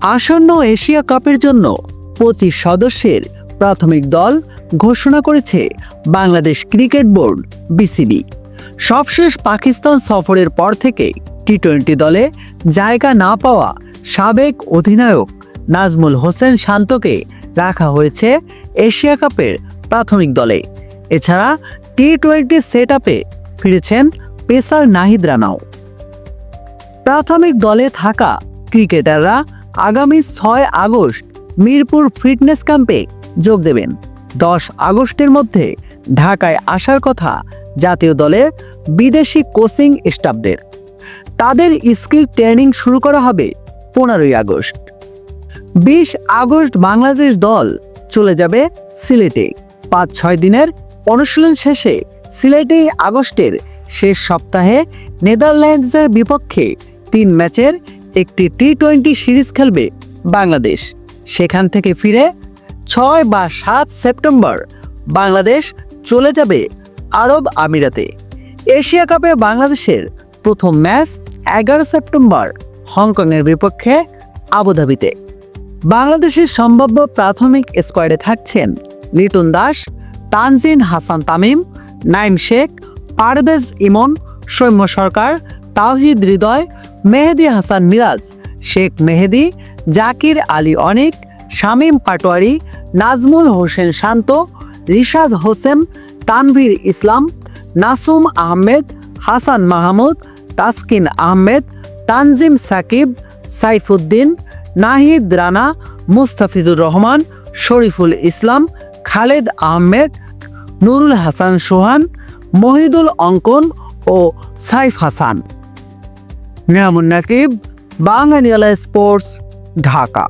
আসন্ন এশিয়া কাপের জন্য 25 সদস্যের প্রাথমিক দল ঘোষণা করেছে বাংলাদেশ ক্রিকেট বোর্ড বিসিবি। সবশেষ পাকিস্তান সফরের পর থেকে টি-20 দলে জায়গা না পাওয়া সাবেক অধিনায়ক নাজমুল হোসেন শান্তকে রাখা হয়েছে এশিয়া কাপের প্রাথমিক দলে। এছাড়া টি-20 সেটআপে ফিরেছেন পেসার নাহিদ রানাও। প্রাথমিক দলে থাকা ক্রিকেটাররা আগামী 6 আগস্ট মিরপুর ফিটনেস ক্যাম্পে যোগ দেবেন। 10 আগস্টের মধ্যে ঢাকায় আসার কথা জাতীয় দলের বিদেশি কোচিং স্টাফদের। তাদের স্কিল ট্রেনিং শুরু করা হবে 15 আগস্ট। 20 আগস্ট বাংলাদেশ দল চলে যাবে সিলেটে। 5-6 দিনের অনুশীলন শেষে সিলেটে আগস্টের শেষ সপ্তাহে নেদারল্যান্ডসের বিপক্ষে 3 ম্যাচের একটি টি-20 সিরিজ খেলবে বাংলাদেশ। সেখান থেকে ফিরে 6 বা 7 সেপ্টেম্বর বাংলাদেশ চলে যাবে আরব আমিরাতে। এশিয়া কাপে বাংলাদেশের প্রথম ম্যাচ 11 সেপ্টেম্বর হংকংয়ের বিপক্ষে আবুধাবিতে। বাংলাদেশের সম্ভাব্য প্রাথমিক স্কোয়াডে থাকছেন লিটন দাস, তানজিন হাসান তামিম, নাইম শেখ, পারভেজ ইমন, সৌম্য সরকার, তাওহিদ হৃদয়, মেহেদী হাসান মিরাজ, শেখ মেহেদী, জাকির আলী অনিক, শামীম পাটোয়ারি, নাজমুল হোসেন শান্ত, রিশাদ হোসেন, তানভীর ইসলাম, নাসুম আহমেদ, হাসান মাহমুদ, তাসকিন আহমেদ, তানজিম সাকিব, সাইফুদ্দিন, নাহিদ রানা, মুস্তাফিজুর রহমান, শরীফুল ইসলাম, খালেদ আহমেদ, নুরুল হাসান সোহান, মহিদুল অঙ্কন ও সাইফ হাসান। নিয়ামুন নাকিব, বাংলা স্পোর্টস, ঢাকা।